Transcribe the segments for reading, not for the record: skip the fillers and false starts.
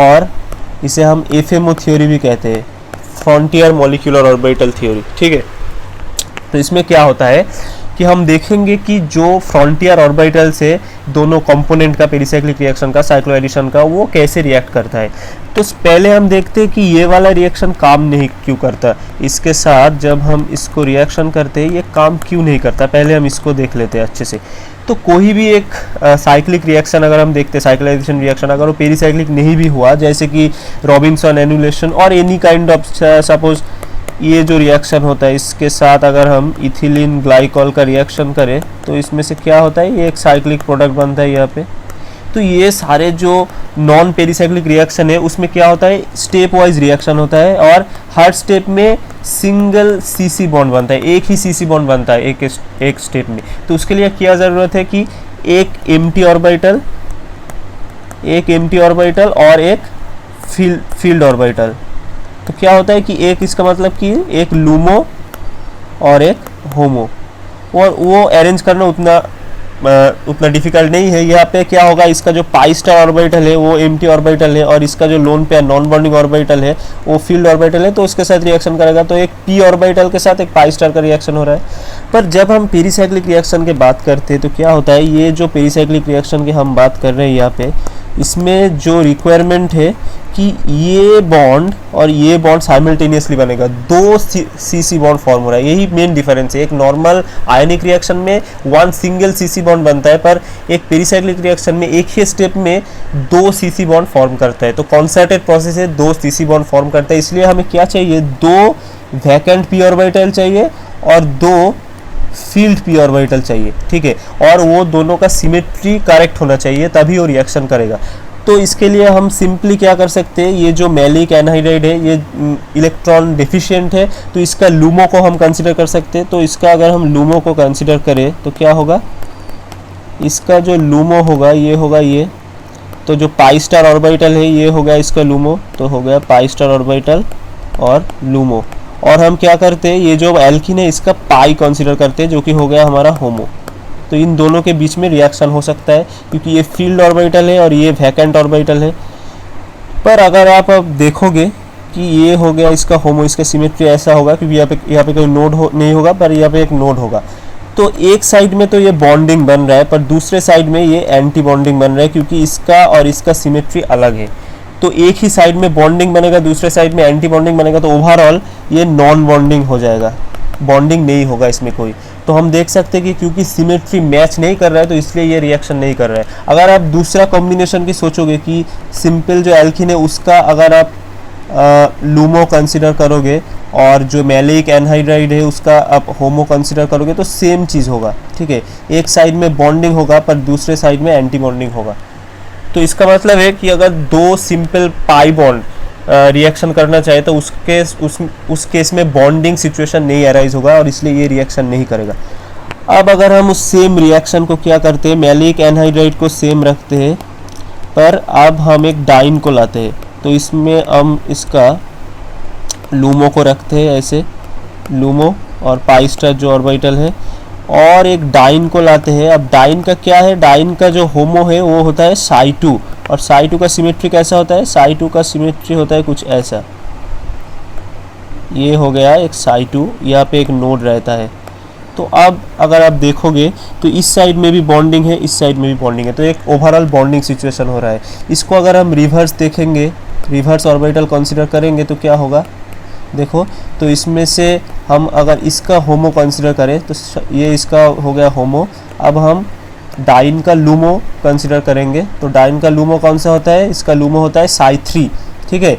और इसे हम एफएमओ थ्योरी भी कहते हैं, फ्रंटियर मॉलिक्यूलर ऑर्बिटल थ्योरी। ठीक है, तो इसमें क्या होता है कि हम देखेंगे कि जो फ्रंटियर ऑर्बिटल से दोनों कंपोनेंट का पेरिसाइक्लिक रिएक्शन का साइक्लोएडिशन का वो कैसे रिएक्ट करता है। तो पहले हम देखते हैं कि ये वाला रिएक्शन काम नहीं क्यों करता, इसके साथ जब हम इसको रिएक्शन करते हैं ये काम क्यों नहीं करता, पहले हम इसको देख लेते हैं अच्छे से। तो कोई भी एक साइक्लिक रिएक्शन अगर हम देखते हैं, साइक्लाइजेशन रिएक्शन अगर वो पेरिसाइक्लिक नहीं भी हुआ, जैसे कि रॉबिन्सन एनुलेशन और एनी काइंड ऑफ सपोज ये जो रिएक्शन होता है इसके साथ अगर हम इथिलीन ग्लाइकॉल का रिएक्शन करें तो इसमें से क्या होता है, ये एक साइक्लिक प्रोडक्ट बनता है यहाँ पे। तो ये सारे जो नॉन पेरिसाइक्लिक रिएक्शन है उसमें क्या होता है, स्टेप वाइज रिएक्शन होता है और हर स्टेप में सिंगल सीसी बॉन्ड बनता है, एक ही सीसी बॉन्ड बनता है एक स्टेप में। तो उसके लिए क्या ज़रूरत है कि एक एम्प्टी ऑर्बिटल और एक फील्ड ऑर्बिटल। तो क्या होता है कि एक इसका मतलब कि एक लूमो और एक होमो, और वो अरेंज करना उतना डिफिकल्ट नहीं है। यहाँ पे क्या होगा, इसका जो पाई स्टार ऑर्बिटल है वो एम्प्टी ऑर्बिटल है और इसका जो lone pair non bonding orbital है वो फील्ड ऑर्बिटल है, तो उसके साथ रिएक्शन करेगा। तो एक पी ऑर्बिटल के साथ एक पाई स्टार का रिएक्शन हो रहा है। पर जब हम पेरिसाइक्लिक रिएक्शन की बात करते हैं तो क्या होता है, ये जो पेरिसाइक्लिक रिएक्शन की हम बात कर रहे हैं यहाँ पे, इसमें जो रिक्वायरमेंट है कि ये बॉन्ड और ये बॉन्ड साइमल्टेनियसली बनेगा, दो सीसी बॉन्ड फॉर्म हो रहा है, यही मेन डिफरेंस है। एक नॉर्मल आयनिक रिएक्शन में वन सिंगल सीसी बॉन्ड बनता है, पर एक पेरिसाइक्लिक रिएक्शन में एक ही स्टेप में दो सीसी बॉन्ड फॉर्म करता है। तो कॉन्सर्टेड प्रोसेस है, दो सीसी बॉन्ड फॉर्म करता है। इसलिए हमें क्या चाहिए, दो वैकेंट पी ऑर्बिटल चाहिए और दो फील्ड पी ऑर्बिटल चाहिए। ठीक है, और वो दोनों का सिमेट्री करेक्ट होना चाहिए, तभी वो रिएक्शन करेगा। तो इसके लिए हम सिंपली क्या कर सकते हैं, ये जो मैलिक एनहाइड्राइड है ये इलेक्ट्रॉन डेफिशिएंट है, तो इसका लूमो को हम कंसिडर कर सकते हैं। तो इसका अगर हम लूमो को कंसिडर करें तो क्या होगा, इसका जो लूमो होगा ये होगा ये, तो जो पाई स्टार ऑर्बिटल है ये हो गया इसका लूमो, तो हो गया पाई स्टार ऑर्बिटल और लूमो। और हम क्या करते हैं, ये जो एल्कीन है इसका पाई कंसिडर करते हैं जो कि हो गया हमारा होमो। तो इन दोनों के बीच में रिएक्शन हो सकता है क्योंकि ये फील्ड ऑर्बिटल है और ये वैकेंट ऑर्बिटल है। पर अगर आप अब देखोगे कि ये हो गया इसका होमो, इसका सिमेट्री ऐसा होगा क्योंकि यहाँ पे कोई नोड नहीं होगा, पर यहाँ पे एक नोड होगा। तो एक साइड में तो ये बॉन्डिंग बन रहा है, पर दूसरे साइड में ये एंटी बॉन्डिंग बन रहा है क्योंकि इसका और इसका सिमेट्री अलग है। तो एक ही साइड में बॉन्डिंग बनेगा, दूसरे साइड में एंटी बॉन्डिंग बनेगा, तो ओवरऑल ये नॉन बॉन्डिंग हो जाएगा, बॉन्डिंग नहीं होगा इसमें कोई। तो हम देख सकते हैं कि क्योंकि सिमेट्री मैच नहीं कर रहा है तो इसलिए ये रिएक्शन नहीं कर रहा है। अगर आप दूसरा कॉम्बिनेशन की सोचोगे कि सिंपल जो एल्कीन है उसका अगर आप लूमो कंसिडर करोगे और जो मैलिक एनहाइड्राइड है उसका आप होमो कंसिडर करोगे तो सेम चीज़ होगा। ठीक है, एक साइड में बॉन्डिंग होगा पर दूसरे साइड में एंटी बॉन्डिंग होगा। तो इसका मतलब है कि अगर दो सिंपल पाई बॉन्ड रिएक्शन करना चाहे तो उस केस में बॉन्डिंग सिचुएशन नहीं अराइज होगा और इसलिए ये रिएक्शन नहीं करेगा। अब अगर हम उस सेम रिएक्शन को क्या करते हैं, मैलिक एनहाइड्राइड को सेम रखते हैं, पर अब हम एक डाइन को लाते हैं। तो इसमें हम इसका लूमो को रखते हैं ऐसे, लूमो और पाई स्टार जो ऑर्बिटल है, और एक डाइन को लाते हैं। अब डाइन का क्या है, डाइन का जो होमो है वो होता है साई2, और साई2 का सिमेट्री कैसा होता है, साई2 का सिमेट्री होता है कुछ ऐसा, ये हो गया एक साई2, यहाँ पे एक नोड रहता है। तो अब अगर आप देखोगे तो इस साइड में भी बॉन्डिंग है, इस साइड में भी बॉन्डिंग है, तो एक ओवरऑल बॉन्डिंग सिचुएशन हो रहा है। इसको अगर हम रिवर्स देखेंगे, रिवर्स ऑर्बिटल कंसिडर करेंगे तो क्या होगा, देखो, तो इसमें से हम अगर इसका होमो कंसिडर करें तो ये इसका हो गया होमो। अब हम डाइन का लूमो कंसिडर करेंगे तो डाइन का लूमो कौन सा होता है, इसका लूमो होता है साई3। ठीक है,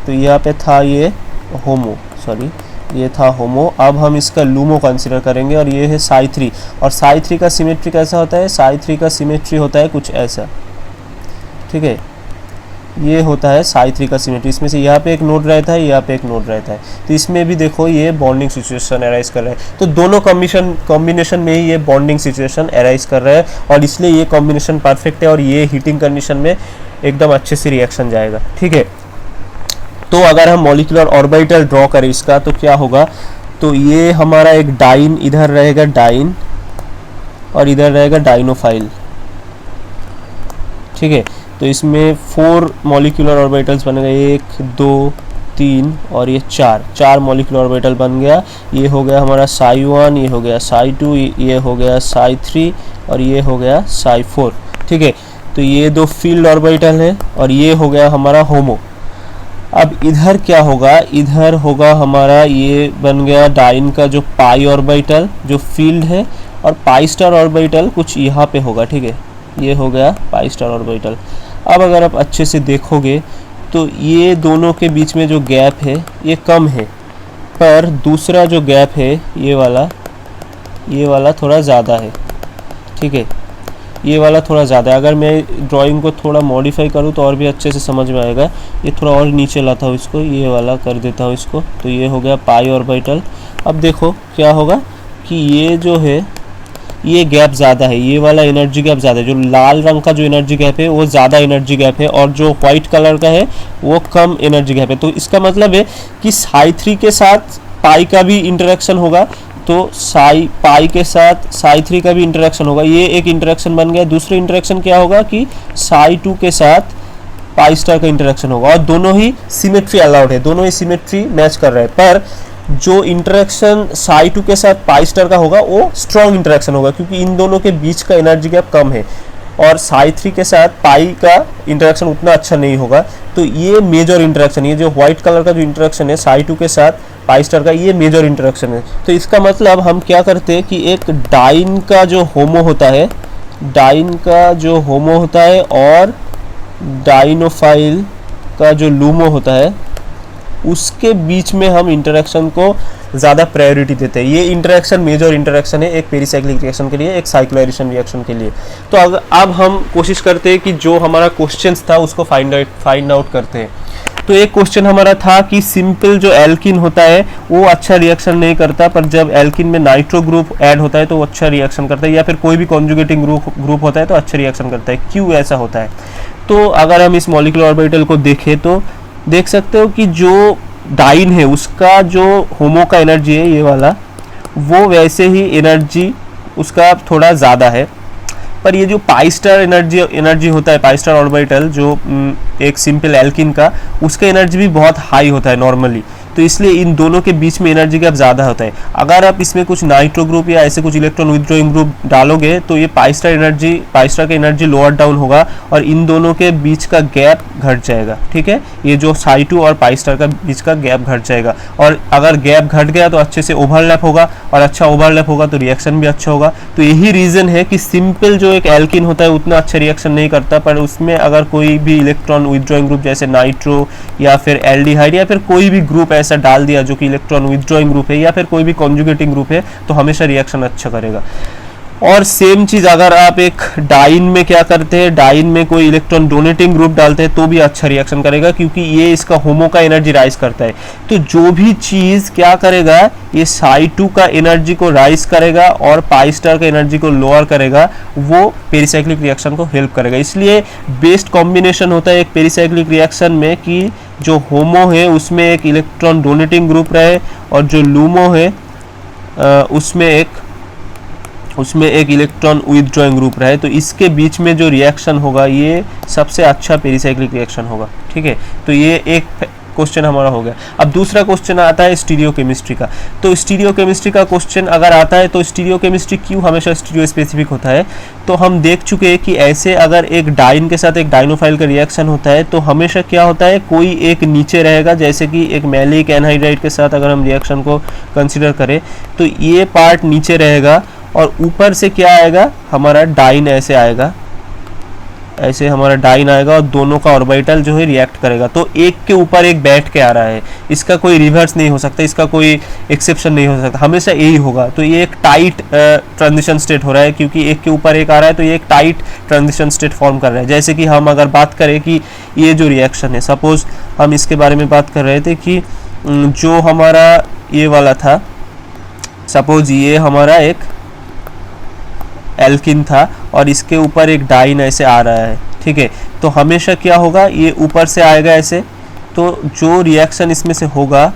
तो यहाँ पे था ये होमो, सॉरी ये था होमो। अब हम इसका लूमो कंसिडर करेंगे और ये है साई3, और साई3 का सिमेट्री कैसा होता है, साई3 का सिमेट्री होता है कुछ ऐसा। ठीक है, ये होता है साई3 का सिमेट्री। इसमें से यहाँ पे एक नोड रहता है, यहाँ पे एक नोड रहता है, तो इसमें भी देखो ये बॉन्डिंग सिचुएशन अराइज कर रहा है। तो दोनों कॉम्बिनेशन में ही ये बॉन्डिंग सिचुएशन अराइज कर रहा है और इसलिए ये कॉम्बिनेशन परफेक्ट है और ये हीटिंग कंडीशन में एकदम अच्छे से रिएक्शन जाएगा। ठीक है, तो अगर हम मॉलिक्यूलर ऑर्बिटल ड्रॉ करें इसका तो क्या होगा, तो ये हमारा एक डाइन इधर रहेगा, डाइन, और इधर रहेगा डाइनोफाइल। ठीक है, तो इसमें 4 मॉलिक्यूलर ऑर्बिटल्स बन गए, 1 2 3 और ये 4 मॉलिक्यूलर ऑर्बिटल बन गया। ये हो गया हमारा psi1, ये हो गया psi2, ये हो गया psi3 और ये हो गया psi4। ठीक है, तो ये 2 फील्ड ऑर्बिटल है और ये हो गया हमारा होमो। अब इधर क्या होगा, इधर होगा हमारा, ये बन गया डाइन का जो पाई ऑर्बिटल जो फील्ड है, और पाई स्टार ऑर्बिटल कुछ यहाँ पे होगा। ठीक है, ये हो गया पाई स्टार ऑर्बिटल। अब अगर आप अच्छे से देखोगे तो ये दोनों के बीच में जो गैप है ये कम है, पर दूसरा जो गैप है ये वाला थोड़ा ज़्यादा है। ठीक है, ये वाला थोड़ा ज़्यादा है। अगर मैं ड्राइंग को थोड़ा मॉडिफाई करूँ तो और भी अच्छे से समझ में आएगा। ये थोड़ा और नीचे लाता हूँ इसको, ये वाला कर देता हूँ इसको, तो ये हो गया पाई ऑर्बिटल। अब देखो क्या होगा कि ये जो है ये गैप ज़्यादा है, ये वाला एनर्जी गैप ज़्यादा है। जो लाल रंग का जो एनर्जी गैप है वो ज़्यादा एनर्जी गैप है, और जो वाइट कलर का है वो कम एनर्जी गैप है। तो इसका मतलब है कि psi3 के साथ पाई का भी इंटरेक्शन होगा, तो पाई के साथ psi3 का भी इंटरेक्शन होगा। ये एक इंटरेक्शन बन गया। दूसरा इंटरेक्शन क्या होगा कि psi2 के साथ पाई स्टार का इंटरेक्शन होगा, और दोनों ही सिमेट्री अलाउड है, दोनों ही सिमेट्री मैच कर रहे हैं। पर जो इंटरेक्शन psi2 के साथ पाई स्टार का होगा वो स्ट्रॉन्ग इंटरेक्शन होगा, क्योंकि इन दोनों के बीच का एनर्जी गैप कम है, और psi3 के साथ पाई का इंटरेक्शन उतना अच्छा नहीं होगा। तो ये मेजर इंटरेक्शन, ये जो व्हाइट कलर का जो इंटरेक्शन है psi2 के साथ पाई स्टार का, ये मेजर इंटरेक्शन है। तो इसका मतलब हम क्या करते हैं कि एक डाइन का जो होमो होता है, डाइन का जो होमो होता है और डाइनोफाइल का जो लूमो होता है, उसके बीच में हम इंटरेक्शन को ज़्यादा प्रायोरिटी देते हैं। ये इंटरेक्शन मेजर इंटरेक्शन है एक पेरिसाइक्लिक रिएक्शन के लिए, एक साइक्लोएडिशन रिएक्शन के लिए। तो अब हम कोशिश करते हैं कि जो हमारा क्वेश्चंस था उसको फाइंड आउट करते हैं। तो एक क्वेश्चन हमारा था कि सिंपल जो एल्किन होता है वो अच्छा रिएक्शन नहीं करता, पर जब एल्किन में नाइट्रो ग्रुप ऐड होता है तो वो अच्छा रिएक्शन करता है, या फिर कोई भी कॉन्जुगेटिंग ग्रुप होता है तो अच्छा रिएक्शन करता है। क्यों ऐसा होता है? तो अगर हम इस मॉलिक्यूलर ऑर्बिटल को देखें तो देख सकते हो कि जो डाइन है उसका जो होमो का एनर्जी है ये वाला, वो वैसे ही एनर्जी उसका थोड़ा ज़्यादा है, पर ये जो पाई स्टार एनर्जी होता है, पाई स्टार ऑर्बिटल जो एक सिंपल एल्किन का, उसका एनर्जी भी बहुत हाई होता है नॉर्मली। तो इसलिए इन दोनों के बीच में एनर्जी गैप ज़्यादा होता है। अगर आप इसमें कुछ नाइट्रो ग्रुप या ऐसे कुछ इलेक्ट्रॉन विथड्रॉइंग ग्रुप डालोगे तो ये पाई स्टार का एनर्जी लोअर डाउन होगा और इन दोनों के बीच का गैप घट जाएगा। ठीक है, ये जो psi2 और पाई स्टार का बीच का गैप घट जाएगा, और अगर गैप घट गया तो अच्छे से ओवरलैप होगा, और अच्छा ओवरलैप होगा तो रिएक्शन भी अच्छा होगा। तो यही रीज़न है कि सिंपल जो एक एल्किन होता है उतना अच्छा रिएक्शन नहीं करता, पर उसमें अगर कोई भी इलेक्ट्रॉन विथड्रॉइंग ग्रुप जैसे नाइट्रो या फिर एल्डिहाइड या फिर कोई भी ग्रुप ऐसा डाल दिया जो कि इलेक्ट्रॉन विथड्रॉइंग ग्रुप है या फिर कोई भी कॉन्जुगेटिंग ग्रुप है, तो हमेशा रिएक्शन अच्छा करेगा। और सेम चीज़ अगर आप एक डाइन में क्या करते हैं, डाइन में कोई इलेक्ट्रॉन डोनेटिंग ग्रुप डालते हैं तो भी अच्छा रिएक्शन करेगा, क्योंकि ये इसका होमो का एनर्जी राइज करता है। तो जो भी चीज़ क्या करेगा, ये psi2 का एनर्जी को राइज करेगा और पाई स्टार का एनर्जी को लोअर करेगा, वो पेरिसाइक्लिक रिएक्शन को हेल्प करेगा। इसलिए बेस्ट कॉम्बिनेशन होता है एक पेरिसाइक्लिक रिएक्शन में कि जो होमो है उसमें एक इलेक्ट्रॉन डोनेटिंग ग्रुप रहे, और जो लूमो है उसमें एक इलेक्ट्रॉन विथड्रॉइंग ग्रुप रहे। तो इसके बीच में जो रिएक्शन होगा ये सबसे अच्छा पेरिसाइक्लिक रिएक्शन होगा। ठीक है, तो ये एक क्वेश्चन हमारा हो गया। अब दूसरा क्वेश्चन आता है स्टीरियोकेमिस्ट्री का। तो स्टीरियोकेमिस्ट्री का क्वेश्चन अगर आता है तो स्टीरियोकेमिस्ट्री क्यों हमेशा स्टीरियो स्पेसिफिक होता है, तो हम देख चुके हैं कि ऐसे अगर एक डाइन के साथ एक डाइनोफाइल का रिएक्शन होता है तो हमेशा क्या होता है, कोई एक नीचे रहेगा। जैसे कि एक मैलिक एनहाइड्राइड के साथ अगर हम रिएक्शन को कंसिडर करें तो ये पार्ट नीचे रहेगा, और ऊपर से क्या आएगा, हमारा डाइन ऐसे आएगा, ऐसे हमारा डाइन आएगा और दोनों का ऑर्बिटल जो है रिएक्ट करेगा। तो एक के ऊपर एक बैठ के आ रहा है, इसका कोई रिवर्स नहीं हो सकता, इसका कोई एक्सेप्शन नहीं हो सकता, हमेशा यही होगा। तो ये एक टाइट ट्रांजिशन स्टेट हो रहा है, क्योंकि एक के ऊपर एक आ रहा है तो ये एक टाइट ट्रांजिशन स्टेट फॉर्म कर रहा है। जैसे कि हम अगर बात करें कि ये जो रिएक्शन है, सपोज हम इसके बारे में बात कर रहे थे कि जो हमारा ये वाला था, सपोज ये हमारा एक एल्किन था और इसके ऊपर एक डाइन ऐसे आ रहा है। ठीक है, तो हमेशा क्या होगा, ये ऊपर से आएगा ऐसे, तो जो रिएक्शन इसमें से होगा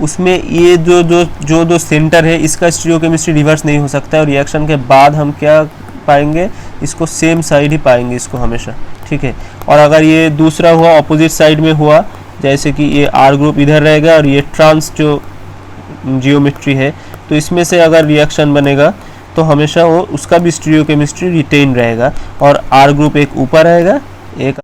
उसमें ये जो सेंटर है इसका स्टीरियोकेमिस्ट्री रिवर्स नहीं हो सकता है, और रिएक्शन के बाद हम क्या पाएंगे, इसको सेम साइड ही पाएंगे इसको हमेशा। ठीक है। और अगर ये दूसरा हुआ, ऑपोजिट साइड में हुआ, जैसे कि ये R ग्रुप इधर रहेगा और ये ट्रांस जो जियोमेट्री है, तो इसमें से अगर रिएक्शन बनेगा तो हमेशा वो उसका भी स्टीरियोकेमिस्ट्री रिटेन रहेगा और R ग्रुप एक ऊपर रहेगा, एक